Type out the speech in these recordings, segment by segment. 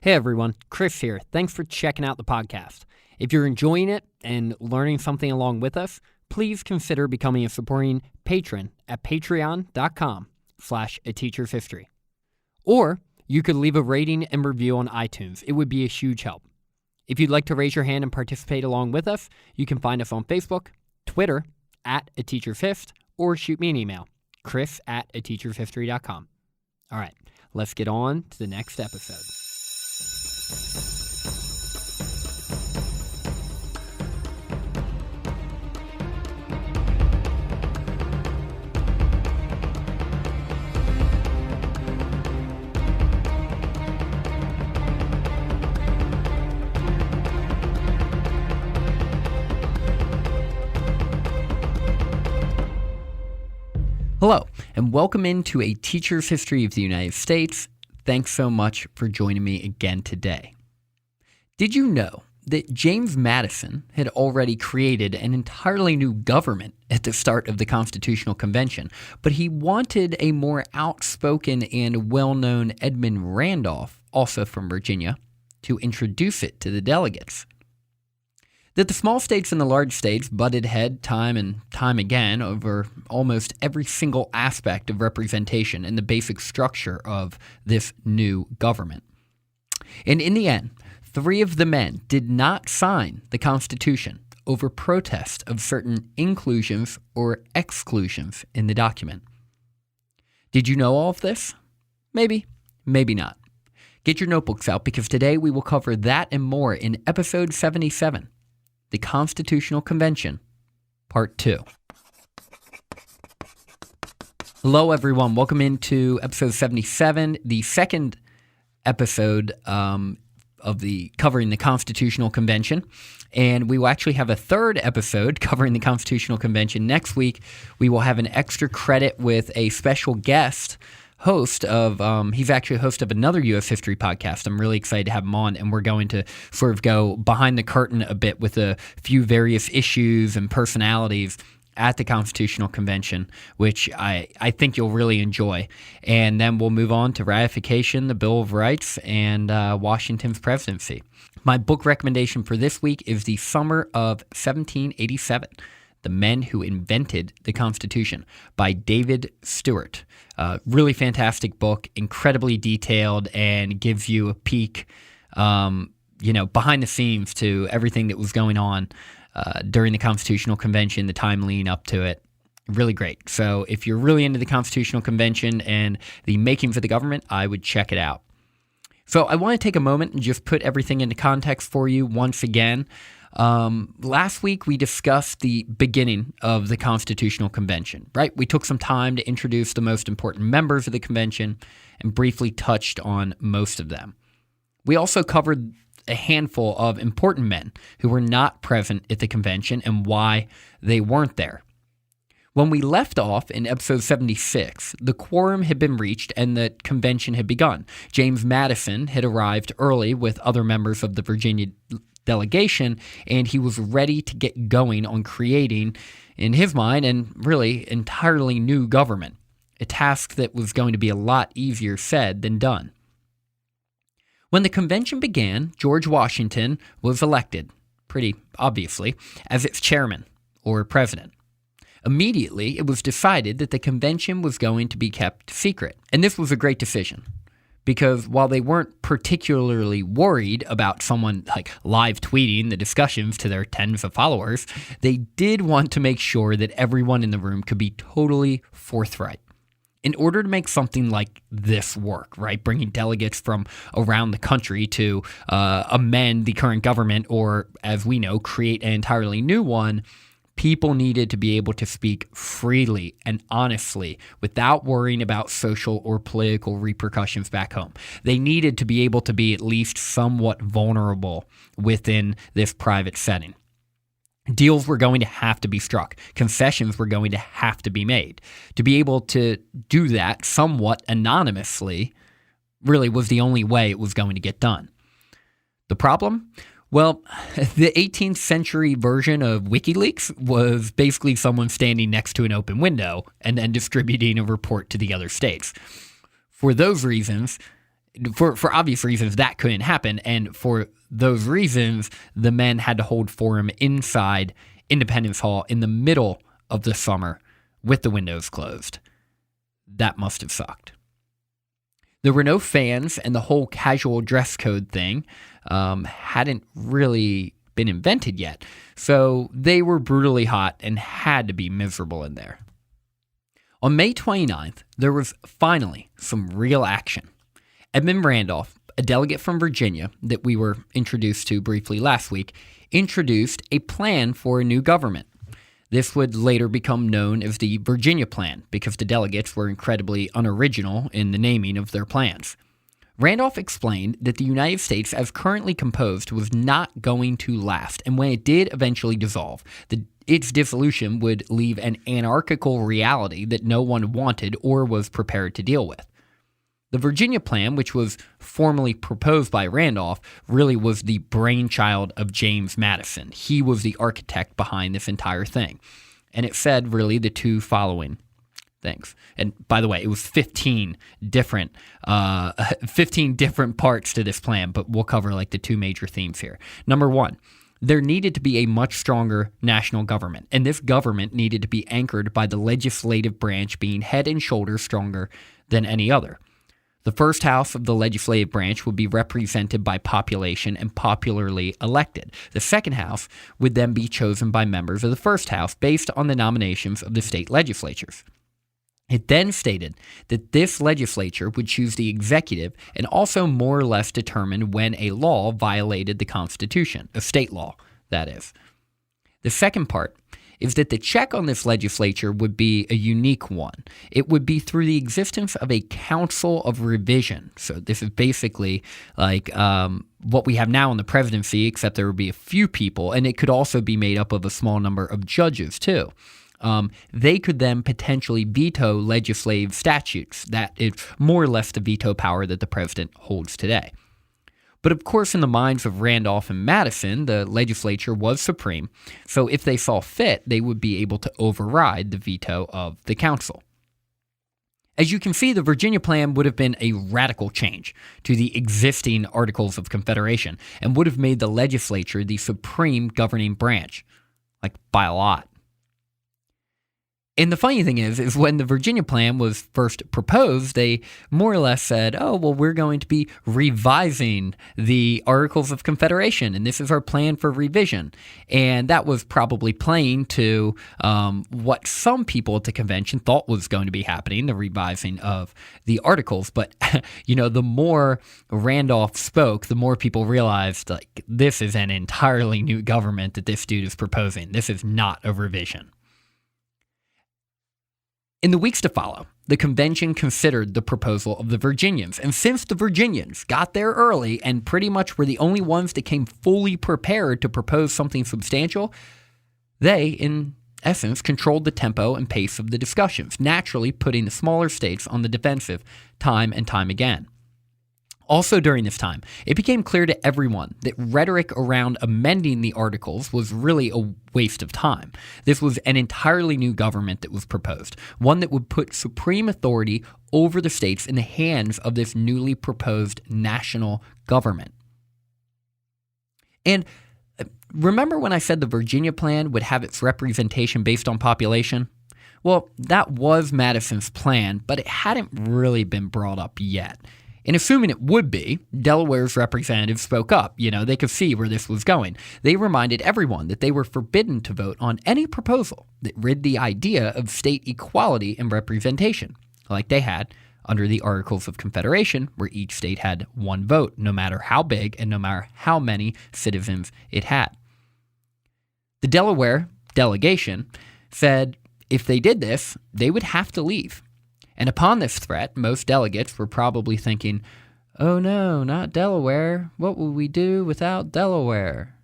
Hey everyone, Chris here. Thanks for checking out the podcast. If you're enjoying it and learning something along with us, please consider becoming a supporting patron at patreon.com/ateachershistory. Or you could leave a rating and review on iTunes. It would be a huge help. If you'd like to raise your hand and participate along with us, you can find us on Facebook, Twitter, @ateachershistory, or shoot me an email, chris@ateachershistory.com. All right, let's get on to the next episode. Hello, and welcome into A Teacher's History of the United States. Thanks so much for joining me again today. Did you know that James Madison had already created an entirely new government at the start of the Constitutional Convention, but he wanted a more outspoken and well-known Edmund Randolph, also from Virginia, to introduce it to the delegates? That the small states and the large states butted head time and time again over almost every single aspect of representation and the basic structure of this new government. And in the end, 3 of the men did not sign the Constitution over protest of certain inclusions or exclusions in the document. Did you know all of this? Maybe, maybe not. Get your notebooks out because today we will cover that and more in episode 77. The Constitutional Convention, Part 2. Hello, everyone. Welcome into episode 77, the second episode of the covering the Constitutional Convention. And we will actually have a third episode covering the Constitutional Convention next week. We will have an extra credit with a special guest host of, he's actually a host of another U.S. history podcast. I'm really excited to have him on, and we're going to sort of go behind the curtain a bit with a few various issues and personalities at the Constitutional Convention, which I think you'll really enjoy. And then we'll move on to ratification, the Bill of Rights, and Washington's presidency. My book recommendation for this week is The Summer of 1787, The Men Who Invented the Constitution by David Stewart. Really fantastic book, incredibly detailed, and gives you a peek, behind the scenes to everything that was going on during the Constitutional Convention, the time leading up to it. Really great. So if you're really into the Constitutional Convention and the makings of the government, I would check it out. So I want to take a moment and just put everything into context for you once again. Last week we discussed the beginning of the Constitutional Convention, right? We took some time to introduce the most important members of the convention and briefly touched on most of them. We also covered a handful of important men who were not present at the convention and why they weren't there. When we left off in episode 76, the quorum had been reached and the convention had begun. James Madison had arrived early with other members of the Virginia delegation, and he was ready to get going on creating, in his mind, and really entirely new government, a task that was going to be a lot easier said than done. When the convention began, George Washington was elected, pretty obviously, as its chairman or president. Immediately, it was decided that the convention was going to be kept secret, and this was a great decision. Because while they weren't particularly worried about someone live tweeting the discussions to their tens of followers, they did want to make sure that everyone in the room could be totally forthright. In order to make something like this work, right, bringing delegates from around the country to amend the current government or, as we know, create an entirely new one, people needed to be able to speak freely and honestly without worrying about social or political repercussions back home. They needed to be able to be at least somewhat vulnerable within this private setting. Deals were going to have to be struck. Concessions were going to have to be made. To be able to do that somewhat anonymously really was the only way it was going to get done. The problem? Well, the 18th century version of WikiLeaks was basically someone standing next to an open window and then distributing a report to the other states. For those reasons, For obvious reasons, that couldn't happen. And for those reasons, the men had to hold forum inside Independence Hall in the middle of the summer with the windows closed. That must have sucked. There were no fans, and the whole casual dress code thing hadn't really been invented yet. So they were brutally hot and had to be miserable in there. On May 29th, there was finally some real action. Edmund Randolph, a delegate from Virginia that we were introduced to briefly last week, introduced a plan for a new government. This would later become known as the Virginia Plan because the delegates were incredibly unoriginal in the naming of their plans. Randolph explained that the United States as currently composed was not going to last, and when it did eventually dissolve, its dissolution would leave an anarchical reality that no one wanted or was prepared to deal with. The Virginia Plan, which was formally proposed by Randolph, really was the brainchild of James Madison. He was the architect behind this entire thing. And it said really the two following things. And by the way, it was 15 different parts to this plan, but we'll cover like the two major themes here. Number one, there needed to be a much stronger national government, and this government needed to be anchored by the legislative branch being head and shoulders stronger than any other. The first house of the legislative branch would be represented by population and popularly elected. The second house would then be chosen by members of the first house based on the nominations of the state legislatures. It then stated that this legislature would choose the executive and also more or less determine when a law violated the Constitution, a state law, that is. The second part is that the check on this legislature would be a unique one. It would be through the existence of a council of revision. So this is basically like what we have now in the presidency, except there would be a few people, and it could also be made up of a small number of judges too. They could then potentially veto legislative statutes. That is more or less the veto power that the president holds today. But of course, in the minds of Randolph and Madison, the legislature was supreme, so if they saw fit, they would be able to override the veto of the council. As you can see, the Virginia Plan would have been a radical change to the existing Articles of Confederation and would have made the legislature the supreme governing branch, like by a lot. And the funny thing is when the Virginia Plan was first proposed, they more or less said, oh, well, we're going to be revising the Articles of Confederation, and this is our plan for revision. And that was probably playing to what some people at the convention thought was going to be happening, the revising of the Articles. But, the more Randolph spoke, the more people realized, like, this is an entirely new government that this dude is proposing. This is not a revision. In the weeks to follow, the convention considered the proposal of the Virginians, and since the Virginians got there early and pretty much were the only ones that came fully prepared to propose something substantial, they, in essence, controlled the tempo and pace of the discussions, naturally putting the smaller states on the defensive time and time again. Also during this time, it became clear to everyone that rhetoric around amending the Articles was really a waste of time. This was an entirely new government that was proposed, one that would put supreme authority over the states in the hands of this newly proposed national government. And remember when I said the Virginia Plan would have its representation based on population? Well, that was Madison's plan, but it hadn't really been brought up yet. And assuming it would be, Delaware's representatives spoke up. They could see where this was going. They reminded everyone that they were forbidden to vote on any proposal that rid the idea of state equality and representation, like they had under the Articles of Confederation, where each state had one vote, no matter how big and no matter how many citizens it had. The Delaware delegation said if they did this, they would have to leave. And upon this threat, most delegates were probably thinking, oh no, not Delaware. What will we do without Delaware?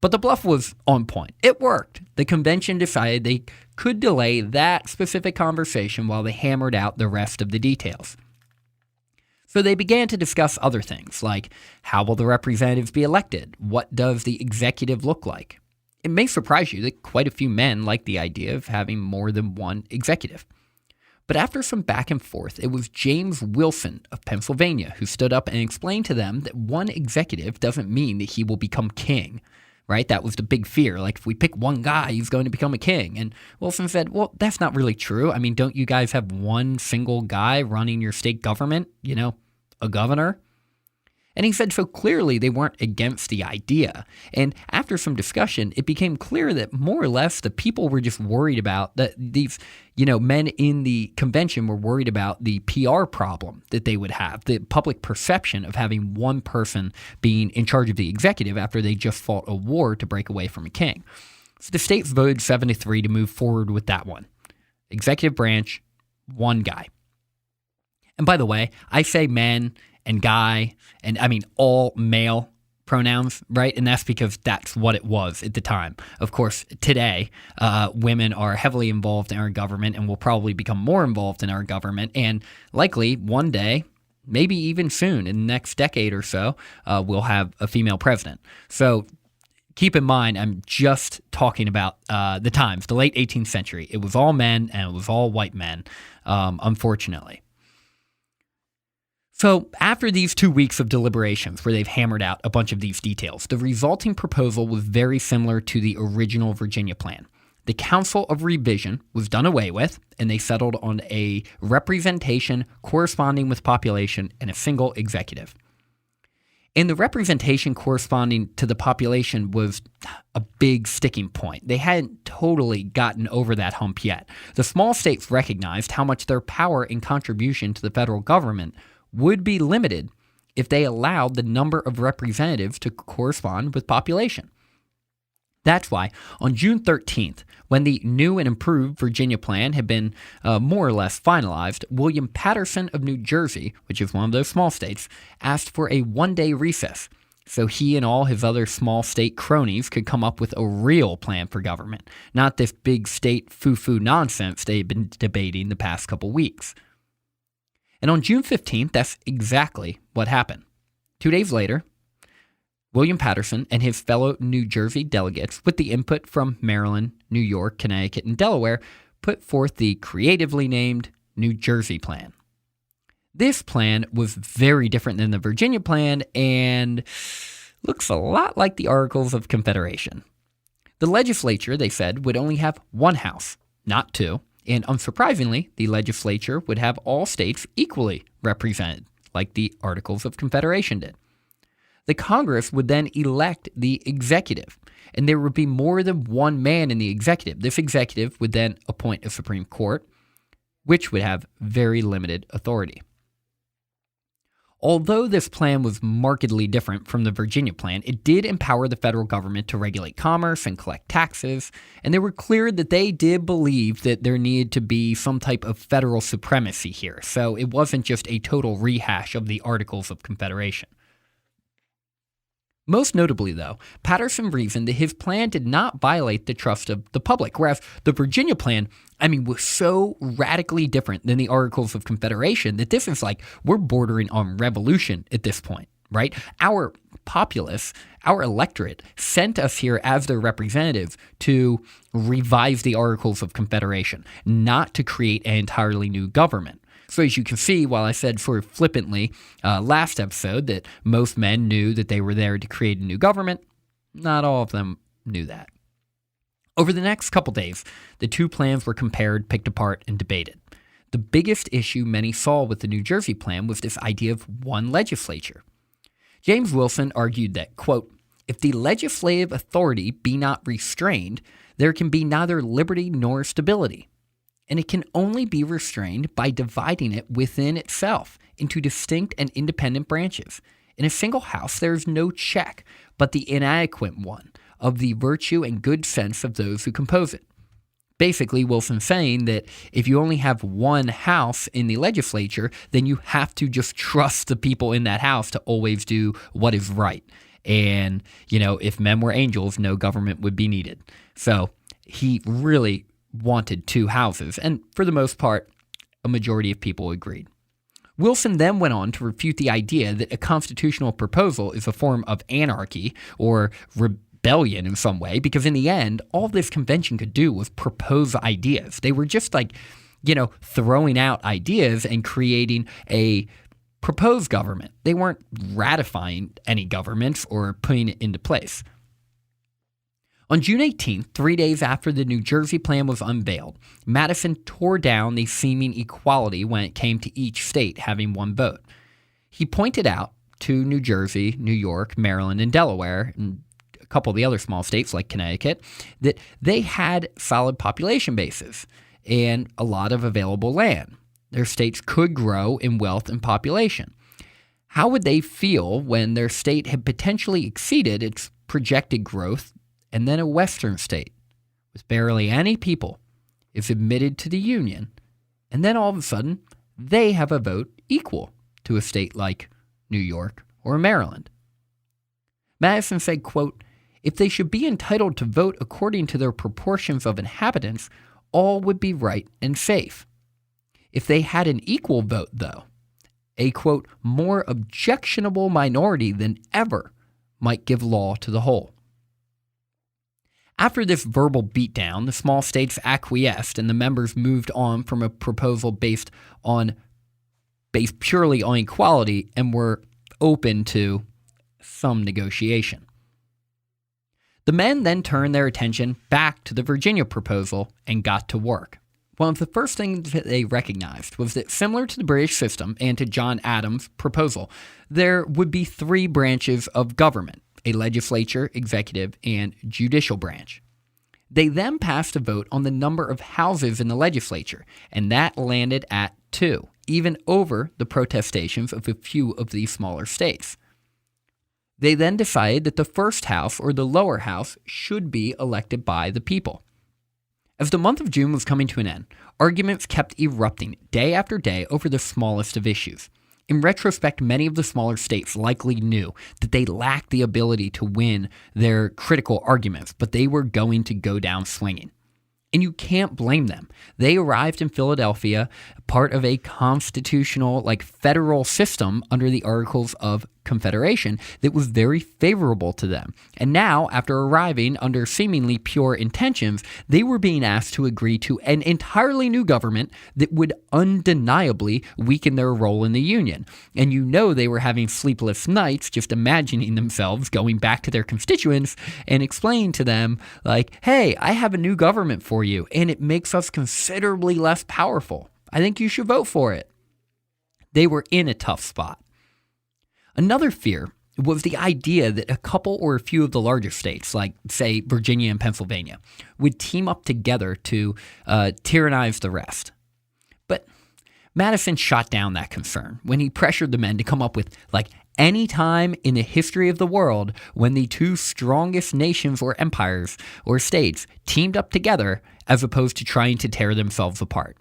But the bluff was on point. It worked. The convention decided they could delay that specific conversation while they hammered out the rest of the details. So they began to discuss other things, like how will the representatives be elected? What does the executive look like? It may surprise you that quite a few men like the idea of having more than one executive. But after some back and forth, it was James Wilson of Pennsylvania who stood up and explained to them that one executive doesn't mean that he will become king, right? That was the big fear. Like, if we pick one guy, he's going to become a king. And Wilson said, well, that's not really true. I mean, don't you guys have one single guy running your state government, a governor? And he said so clearly they weren't against the idea. And after some discussion, it became clear that more or less the people were just worried about that these, men in the convention were worried about the PR problem that they would have, the public perception of having one person being in charge of the executive after they just fought a war to break away from a king. So the states voted 7-3 to move forward with that one. Executive branch, one guy. And by the way, I say men and guy, and I mean all male pronouns, right? And that's because that's what it was at the time. Of course, today, women are heavily involved in our government and will probably become more involved in our government. And likely one day, maybe even soon, in the next decade or so, we'll have a female president. So keep in mind, I'm just talking about the times, the late 18th century. It was all men and it was all white men, unfortunately. So after these 2 weeks of deliberations where they've hammered out a bunch of these details, the resulting proposal was very similar to the original Virginia plan. The Council of Revision was done away with, and they settled on a representation corresponding with population and a single executive. And the representation corresponding to the population was a big sticking point. They hadn't totally gotten over that hump yet. The small states recognized how much their power and contribution to the federal government would be limited if they allowed the number of representatives to correspond with population. That's why on June 13th, when the new and improved Virginia plan had been more or less finalized, William Paterson of New Jersey, which is one of those small states, asked for a one-day recess so he and all his other small state cronies could come up with a real plan for government, not this big state foo-foo nonsense they had been debating the past couple weeks. And on June 15th, that's exactly what happened. 2 days later, William Paterson and his fellow New Jersey delegates, with the input from Maryland, New York, Connecticut, and Delaware, put forth the creatively named New Jersey Plan. This plan was very different than the Virginia Plan and looks a lot like the Articles of Confederation. The legislature, they said, would only have one house, not two. And unsurprisingly, the legislature would have all states equally represented, like the Articles of Confederation did. The Congress would then elect the executive, and there would be more than one man in the executive. This executive would then appoint a Supreme Court, which would have very limited authority. Although this plan was markedly different from the Virginia plan, it did empower the federal government to regulate commerce and collect taxes, and they were clear that they did believe that there needed to be some type of federal supremacy here, so it wasn't just a total rehash of the Articles of Confederation. Most notably, though, Paterson reasoned that his plan did not violate the trust of the public, whereas the Virginia plan, was so radically different than the Articles of Confederation that this is like we're bordering on revolution at this point, right? Our populace, our electorate, sent us here as their representatives to revise the Articles of Confederation, not to create an entirely new government. So as you can see, while I said sort of flippantly last episode that most men knew that they were there to create a new government, not all of them knew that. Over the next couple days, the two plans were compared, picked apart, and debated. The biggest issue many saw with the New Jersey plan was this idea of one legislature. James Wilson argued that, quote, if the legislative authority be not restrained, there can be neither liberty nor stability. And it can only be restrained by dividing it within itself into distinct and independent branches. In a single house, there is no check but the inadequate one of the virtue and good sense of those who compose it. Basically, Wilson's saying that if you only have one house in the legislature, then you have to just trust the people in that house to always do what is right. And, if men were angels, no government would be needed. So he really wanted two houses, and for the most part, a majority of people agreed. Wilson then went on to refute the idea that a constitutional proposal is a form of anarchy or rebellion in some way, because in the end, all this convention could do was propose ideas. They were just like throwing out ideas and creating a proposed government. They weren't ratifying any governments or putting it into place. On June 18th, 3 days after the New Jersey plan was unveiled, Madison tore down the seeming equality when it came to each state having one vote. He pointed out to New Jersey, New York, Maryland, and Delaware, and a couple of the other small states like Connecticut, that they had solid population bases and a lot of available land. Their states could grow in wealth and population. How would they feel when their state had potentially exceeded its projected growth, and then a western state with barely any people is admitted to the Union, and then all of a sudden they have a vote equal to a state like New York or Maryland? Madison said, quote, "If they should be entitled to vote according to their proportions of inhabitants, all would be right and safe. If they had an equal vote, though, a, quote, more objectionable minority than ever might give law to the whole." After this verbal beatdown, the small states acquiesced and the members moved on from a proposal based purely on equality and were open to some negotiation. The men then turned their attention back to the Virginia proposal and got to work. One of the first things that they recognized was that, similar to the British system and to John Adams' proposal, there would be 3 branches of government: a legislature, executive, and judicial branch. They then passed a vote on the number of houses in the legislature, and that landed at 2, even over the protestations of a few of these smaller states. They then decided that the first house, or the lower house, should be elected by the people. As the month of June was coming to an end, arguments kept erupting day after day over the smallest of issues. In retrospect, many of the smaller states likely knew that they lacked the ability to win their critical arguments, but they were going to go down swinging. And you can't blame them. They arrived in Philadelphia, part of a constitutional, federal system under the Articles of Confederation that was very favorable to them. And now, after arriving under seemingly pure intentions, they were being asked to agree to an entirely new government that would undeniably weaken their role in the Union. And they were having sleepless nights just imagining themselves going back to their constituents and explaining to them, hey, I have a new government for you, and it makes us considerably less powerful. I think you should vote for it. They were in a tough spot. Another fear was the idea that a couple or a few of the larger states, like, say, Virginia and Pennsylvania, would team up together to tyrannize the rest. But Madison shot down that concern when he pressured the men to come up with, any time in the history of the world when the 2 strongest nations or empires or states teamed up together as opposed to trying to tear themselves apart.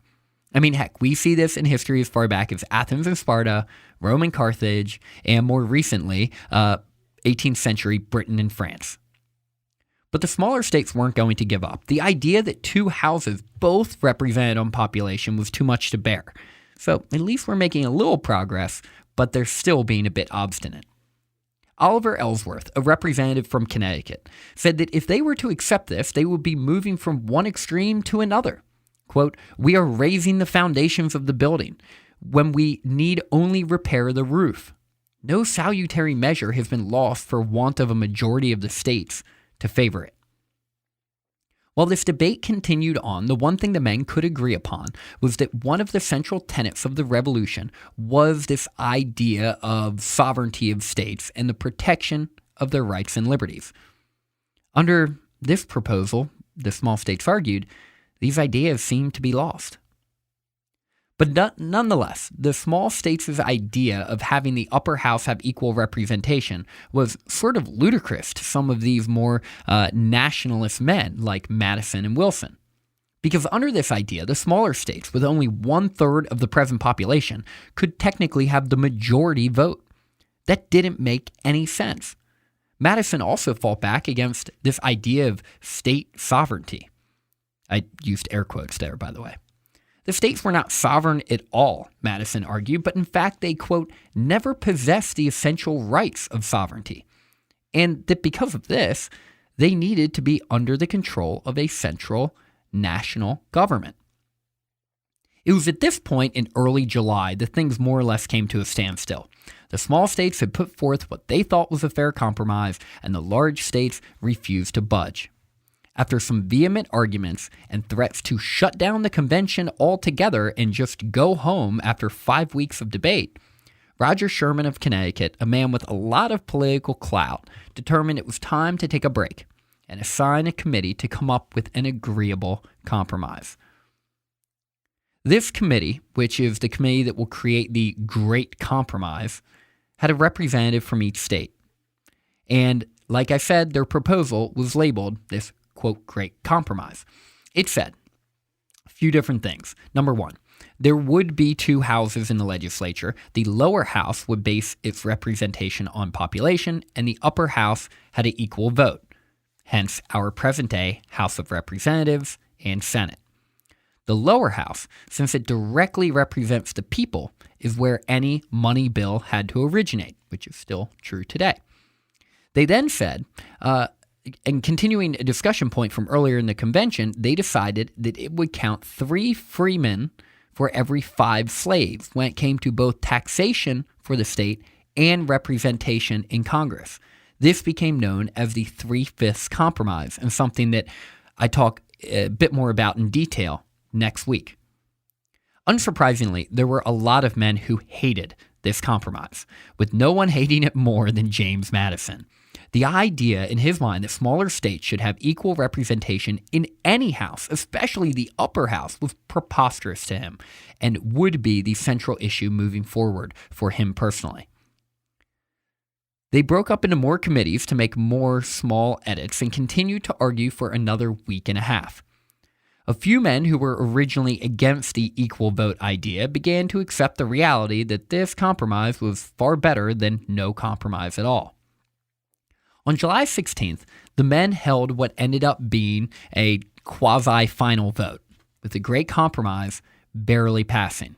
I mean, heck, we see this in history as far back as Athens and Sparta, Rome and Carthage, and more recently, 18th century Britain and France. But the smaller states weren't going to give up. The idea that 2 houses both represented on population was too much to bear. So at least we're making a little progress, but they're still being a bit obstinate. Oliver Ellsworth, a representative from Connecticut, said that if they were to accept this, they would be moving from one extreme to another. Quote, "We are raising the foundations of the building when we need only repair the roof. No salutary measure has been lost for want of a majority of the states to favor it." While this debate continued on, the one thing the men could agree upon was that one of the central tenets of the revolution was this idea of sovereignty of states and the protection of their rights and liberties. Under this proposal, the small states argued, these ideas seemed to be lost. But nonetheless, the small states' idea of having the upper house have equal representation was sort of ludicrous to some of these more nationalist men like Madison and Wilson. Because under this idea, the smaller states, with only 1/3 of the present population, could technically have the majority vote. That didn't make any sense. Madison also fought back against this idea of state sovereignty. I used air quotes there, by the way. The states were not sovereign at all, Madison argued, but in fact they, quote, never possessed the essential rights of sovereignty, and that because of this, they needed to be under the control of a central national government. It was at this point in early July that things more or less came to a standstill. The small states had put forth what they thought was a fair compromise, and the large states refused to budge. After some vehement arguments and threats to shut down the convention altogether and just go home after 5 weeks of debate, Roger Sherman of Connecticut, a man with a lot of political clout, determined it was time to take a break and assign a committee to come up with an agreeable compromise. This committee, which is the committee that will create the Great Compromise, had a representative from each state. And like I said, their proposal was labeled this, quote, Great Compromise. It said a few different things. Number one, there would be two houses in the legislature. The lower house would base its representation on population, and the upper house had an equal vote, hence our present-day House of Representatives and Senate. The lower house, since it directly represents the people, is where any money bill had to originate, which is still true today. They then said, and continuing a discussion point from earlier in the convention, they decided that it would count 3 freemen for every 5 slaves when it came to both taxation for the state and representation in Congress. This became known as the 3/5 Compromise, and something that I talk a bit more about in detail next week. Unsurprisingly, there were a lot of men who hated this compromise, with no one hating it more than James Madison. The idea in his mind that smaller states should have equal representation in any house, especially the upper house, was preposterous to him and would be the central issue moving forward for him personally. They broke up into more committees to make more small edits and continued to argue for another week and a half. A few men who were originally against the equal vote idea began to accept the reality that this compromise was far better than no compromise at all. On July 16th, the men held what ended up being a quasi-final vote, with the Great Compromise barely passing.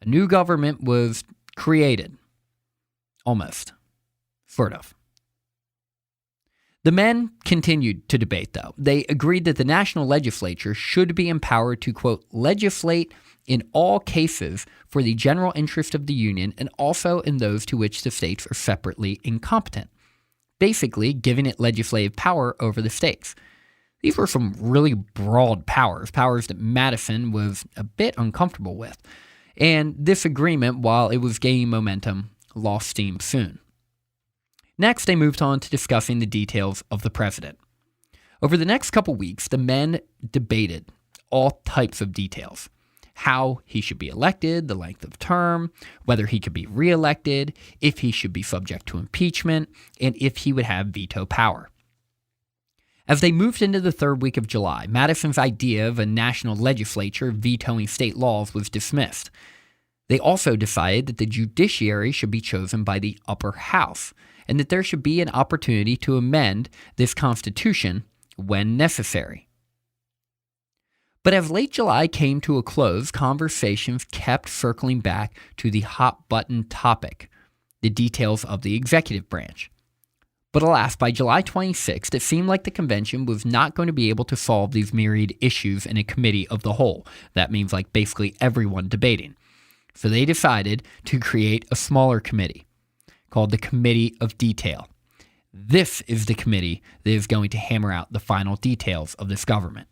A new government was created. Almost. Sort of. The men continued to debate, though. They agreed that the national legislature should be empowered to, quote, legislate in all cases for the general interest of the Union and also in those to which the states are separately incompetent, basically giving it legislative power over the states. These were some really broad powers that Madison was a bit uncomfortable with. And this agreement, while it was gaining momentum, lost steam soon. Next, they moved on to discussing the details of the president. Over the next couple weeks, the men debated all types of details. How he should be elected, the length of term, whether he could be reelected, if he should be subject to impeachment, and if he would have veto power. As they moved into the third week of July, Madison's idea of a national legislature vetoing state laws was dismissed. They also decided that the judiciary should be chosen by the upper house, and that there should be an opportunity to amend this Constitution when necessary. But as late July came to a close, conversations kept circling back to the hot-button topic, the details of the executive branch. But alas, by July 26th, it seemed like the convention was not going to be able to solve these myriad issues in a committee of the whole. That means like basically everyone debating. So they decided to create a smaller committee called the Committee of Detail. This is the committee that is going to hammer out the final details of this government.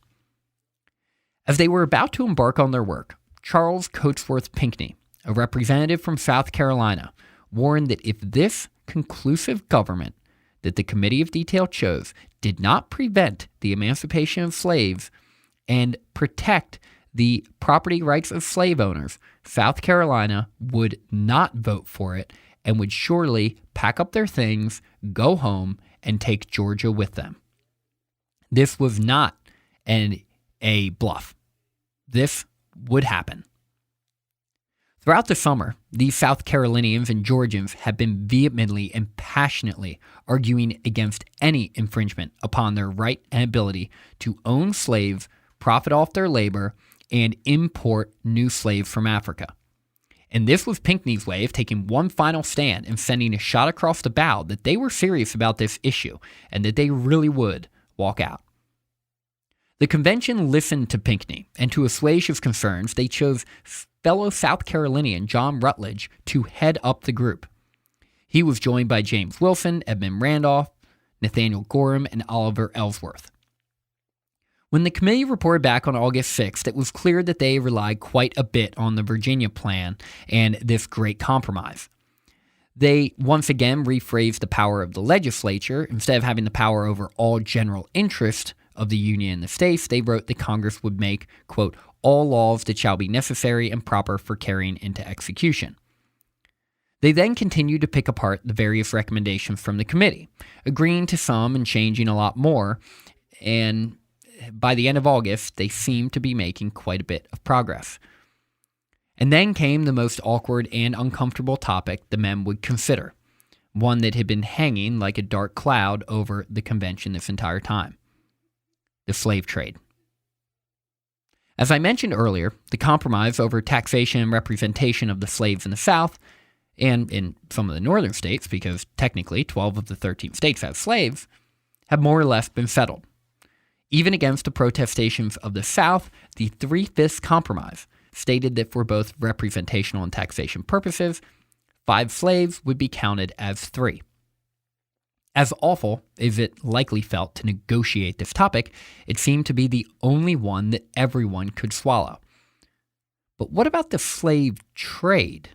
As they were about to embark on their work, Charles Coatsworth Pinckney, a representative from South Carolina, warned that if this conclusive government that the Committee of Detail chose did not prevent the emancipation of slaves and protect the property rights of slave owners, South Carolina would not vote for it and would surely pack up their things, go home, and take Georgia with them. This was not a bluff. This would happen. Throughout the summer, these South Carolinians and Georgians have been vehemently and passionately arguing against any infringement upon their right and ability to own slaves, profit off their labor, and import new slaves from Africa. And this was Pinckney's way of taking one final stand and sending a shot across the bow that they were serious about this issue and that they really would walk out. The convention listened to Pinckney, and to assuage his concerns, they chose fellow South Carolinian John Rutledge to head up the group. He was joined by James Wilson, Edmund Randolph, Nathaniel Gorham, and Oliver Ellsworth. When the committee reported back on August 6th, it was clear that they relied quite a bit on the Virginia plan and this great compromise. They once again rephrased the power of the legislature. Instead of having the power over all general interest of the Union and the states, they wrote that Congress would make, quote, all laws that shall be necessary and proper for carrying into execution. They then continued to pick apart the various recommendations from the committee, agreeing to some and changing a lot more, and by the end of August, they seemed to be making quite a bit of progress. And then came the most awkward and uncomfortable topic the men would consider, one that had been hanging like a dark cloud over the convention this entire time: the slave trade. As I mentioned earlier, the compromise over taxation and representation of the slaves in the South, and in some of the northern states, because technically 12 of the 13 states have slaves, have more or less been settled. Even against the protestations of the South, the 3/5 compromise stated that for both representational and taxation purposes, 5 slaves would be counted as 3. As awful as it likely felt to negotiate this topic, it seemed to be the only one that everyone could swallow. But what about the slave trade?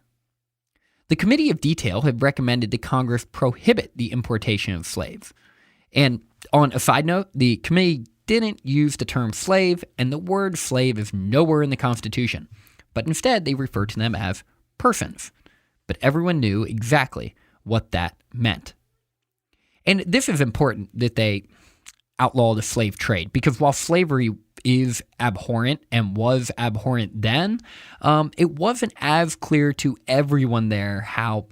The Committee of Detail had recommended that Congress prohibit the importation of slaves. And on a side note, the committee didn't use the term slave, and the word slave is nowhere in the Constitution, but instead they referred to them as persons. But everyone knew exactly what that meant. And this is important that they outlaw the slave trade, because while slavery is abhorrent and was abhorrent then, it wasn't as clear to everyone there how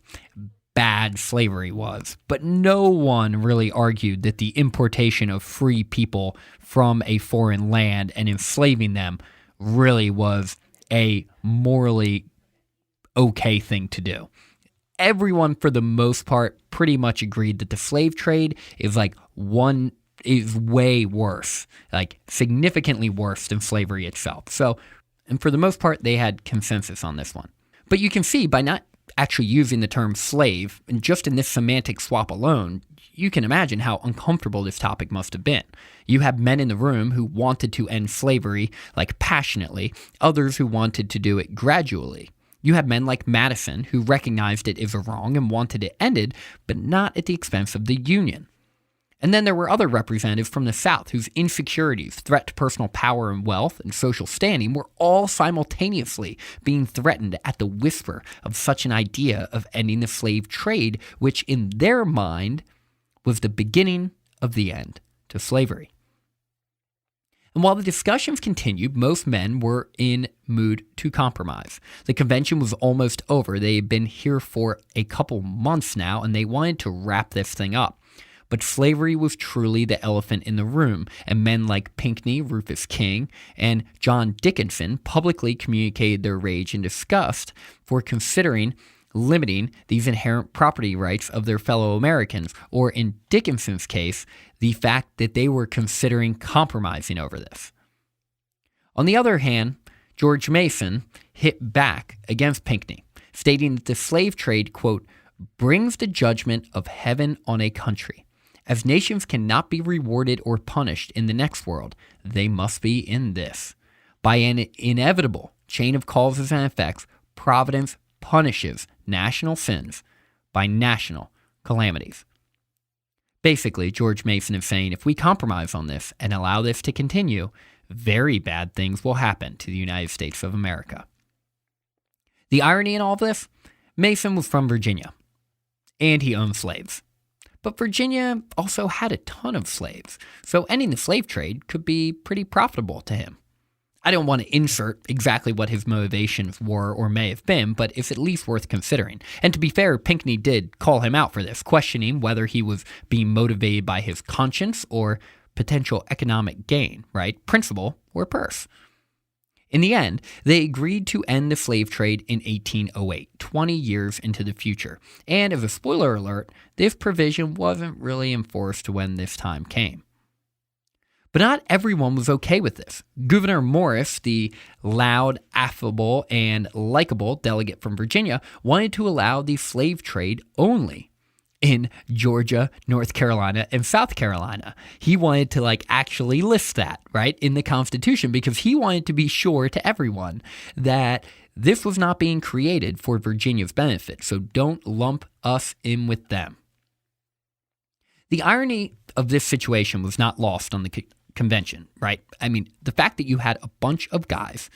bad slavery was. But no one really argued that the importation of free people from a foreign land and enslaving them really was a morally okay thing to do. Everyone, for the most part, pretty much agreed that the slave trade is way worse, like significantly worse than slavery itself. So, and for the most part, they had consensus on this one. But you can see by not actually using the term slave, and just in this semantic swap alone, you can imagine how uncomfortable this topic must have been. You have men in the room who wanted to end slavery, like passionately, others who wanted to do it gradually. You had men like Madison who recognized it as a wrong and wanted it ended, but not at the expense of the Union. And then there were other representatives from the South whose insecurities, threat to personal power and wealth, and social standing were all simultaneously being threatened at the whisper of such an idea of ending the slave trade, which in their mind was the beginning of the end to slavery. And while the discussions continued, most men were in mood to compromise. The convention was almost over. They had been here for a couple months now, and they wanted to wrap this thing up. But slavery was truly the elephant in the room, and men like Pinckney, Rufus King, and John Dickinson publicly communicated their rage and disgust for considering limiting these inherent property rights of their fellow Americans, or in Dickinson's case, the fact that they were considering compromising over this. On the other hand, George Mason hit back against Pinckney, stating that the slave trade, quote, brings the judgment of heaven on a country. As nations cannot be rewarded or punished in the next world, they must be in this. By an inevitable chain of causes and effects, providence punishes national sins by national calamities. Basically, George Mason is saying if we compromise on this and allow this to continue, very bad things will happen to the United States of America. The irony in all this, Mason was from Virginia, and he owned slaves. But Virginia also had a ton of slaves, so ending the slave trade could be pretty profitable to him. I don't want to insert exactly what his motivations were or may have been, but it's at least worth considering. And to be fair, Pinckney did call him out for this, questioning whether he was being motivated by his conscience or potential economic gain, right? Principle or purse. In the end, they agreed to end the slave trade in 1808, 20 years into the future. And as a spoiler alert, this provision wasn't really enforced when this time came. But not everyone was okay with this. Gouverneur Morris, the loud, affable, and likable delegate from Virginia, wanted to allow the slave trade only in Georgia, North Carolina, and South Carolina. He wanted to actually list that, right, in the Constitution, because he wanted to be sure to everyone that this was not being created for Virginia's benefit. So don't lump us in with them. The irony of this situation was not lost on the convention, right? I mean, the fact that you had a bunch of guys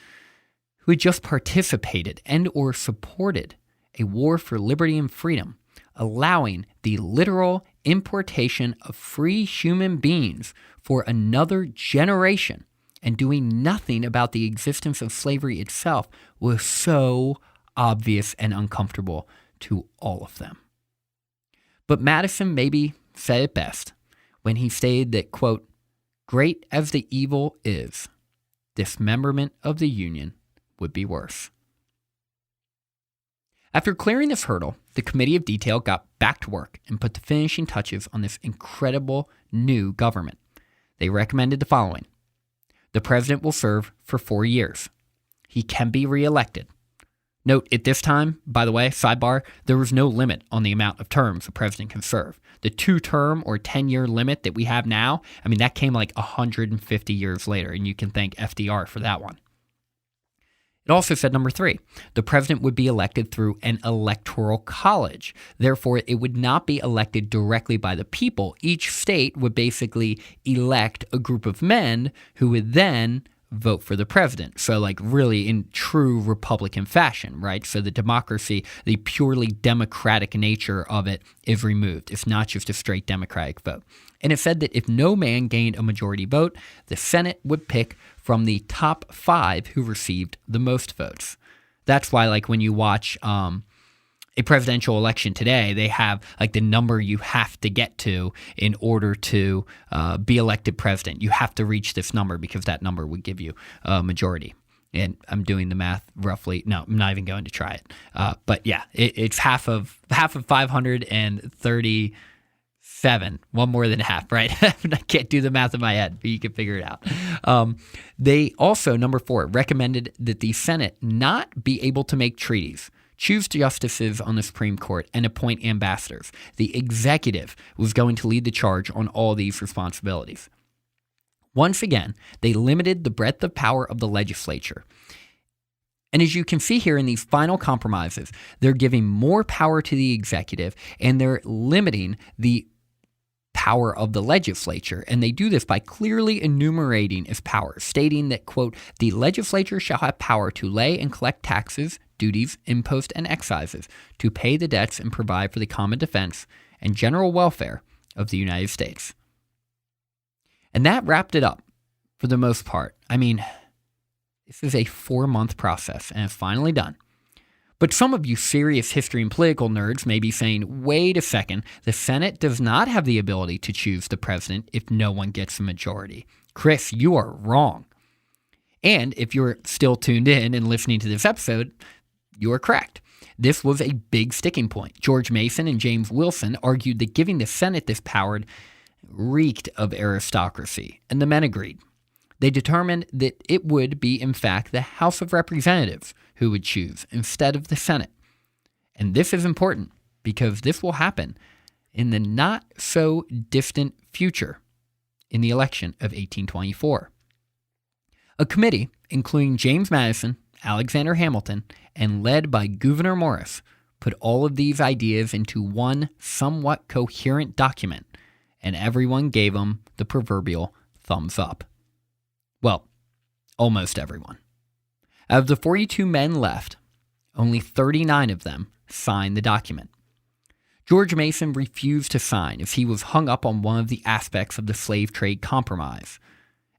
who had just participated and or supported a war for liberty and freedom, allowing the literal importation of free human beings for another generation and doing nothing about the existence of slavery itself was so obvious and uncomfortable to all of them. But Madison maybe said it best when he stated that, quote, "Great as the evil is, dismemberment of the Union would be worse." After clearing this hurdle, the Committee of Detail got back to work and put the finishing touches on this incredible new government. They recommended the following. The president will serve for 4 years. He can be reelected. Note, at this time, by the way, sidebar, there was no limit on the amount of terms the president can serve. The 2-term or 10-year limit that we have now, I mean, that came 150 years later, and you can thank FDR for that one. It also said, number 3, the president would be elected through an electoral college. Therefore, it would not be elected directly by the people. Each state would basically elect a group of men who would then vote for the president. So really in true Republican fashion, right? So the democracy, the purely democratic nature of it is removed. It's not just a straight Democratic vote. And it said that if no man gained a majority vote, the Senate would pick from the top 5 who received the most votes. That's why when you watch a presidential election today, they have the number you have to get to in order to be elected president. You have to reach this number because that number would give you a majority. And I'm doing the math roughly. No, I'm not even going to try it. But yeah, it's half of 537. One more than half, right? I can't do the math in my head, but you can figure it out. They also, number 4, recommended that the Senate not be able to make treaties, choose justices on the Supreme Court, and appoint ambassadors. The executive was going to lead the charge on all these responsibilities. Once again, they limited the breadth of power of the legislature. And as you can see here in these final compromises, they're giving more power to the executive and they're limiting the power of the legislature, and they do this by clearly enumerating its powers, stating that, quote, "The legislature shall have power to lay and collect taxes, duties, imposts, and excises, to pay the debts and provide for the common defense and general welfare of the United States." And that wrapped it up for the most part. I mean, this is a 4-month process, and it's finally done. But some of you serious history and political nerds may be saying, wait a second, the Senate does not have the ability to choose the president if no one gets a majority. Chris, you are wrong. And if you're still tuned in and listening to this episode, you are correct. This was a big sticking point. George Mason and James Wilson argued that giving the Senate this power reeked of aristocracy, and the men agreed. They determined that it would be, in fact, the House of Representatives who would choose instead of the Senate. And this is important because this will happen in the not-so-distant future in the election of 1824. A committee, including James Madison, Alexander Hamilton, and led by Gouverneur Morris, put all of these ideas into one somewhat coherent document, and everyone gave them the proverbial thumbs up. Well, almost everyone. Out of the 42 men left, only 39 of them signed the document. George Mason refused to sign as he was hung up on one of the aspects of the slave trade compromise.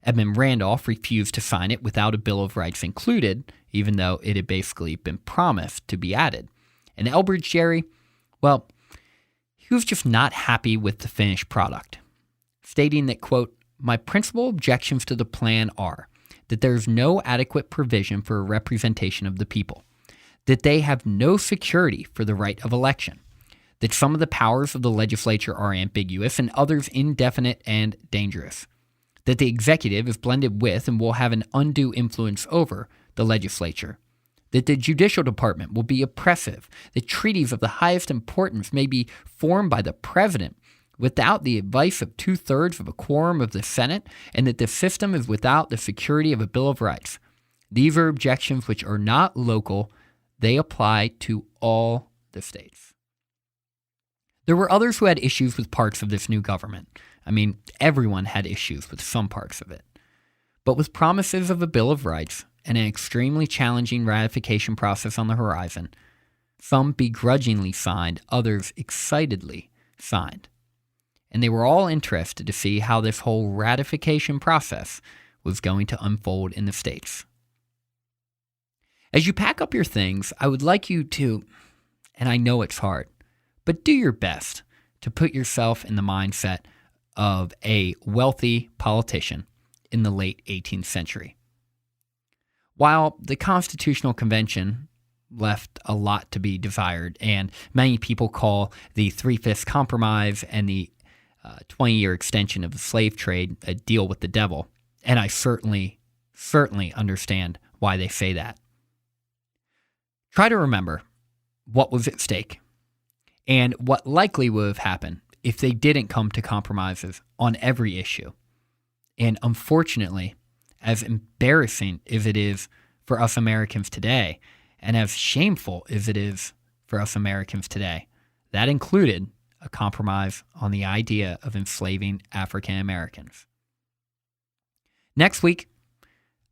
Edmund Randolph refused to sign it without a Bill of Rights included, even though it had basically been promised to be added. And Elbridge Gerry, well, he was just not happy with the finished product, stating that, quote, "My principal objections to the plan are that there is no adequate provision for a representation of the people, that they have no security for the right of election, that some of the powers of the legislature are ambiguous and others indefinite and dangerous, that the executive is blended with and will have an undue influence over the legislature, that the judicial department will be oppressive, that treaties of the highest importance may be formed by the president without the advice of 2/3 of a quorum of the Senate, and that the system is without the security of a Bill of Rights. These are objections which are not local. They apply to all the states. There were others who had issues with parts of this new government. I mean, everyone had issues with some parts of it. But with promises of a Bill of Rights and an extremely challenging ratification process on the horizon, some begrudgingly signed, others excitedly signed. And they were all interested to see how this whole ratification process was going to unfold in the states. As you pack up your things, I would like you to, and I know it's hard, but do your best to put yourself in the mindset of a wealthy politician in the late 18th century. While the Constitutional Convention left a lot to be desired, and many people call the Three-Fifths Compromise and the 20-year extension of the slave trade a deal with the devil, and I certainly understand why they say that. Try to remember what was at stake and what likely would have happened if they didn't come to compromises on every issue. And unfortunately, as embarrassing as it is for us Americans today, and as shameful as it is for us Americans today, that included a compromise on the idea of enslaving African Americans. Next week,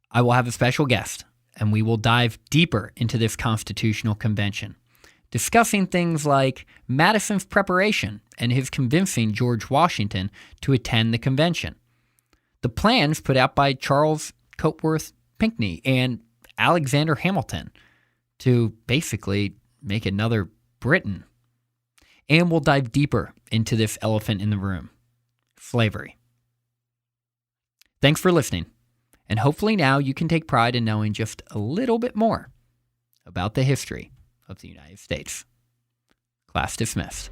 I will have a special guest, and we will dive deeper into this Constitutional Convention, discussing things like Madison's preparation and his convincing George Washington to attend the convention, the plans put out by Charles Copeworth Pinckney and Alexander Hamilton to basically make another Britain. And we'll dive deeper into this elephant in the room, slavery. Thanks for listening, and hopefully now you can take pride in knowing just a little bit more about the history of the United States. Class dismissed.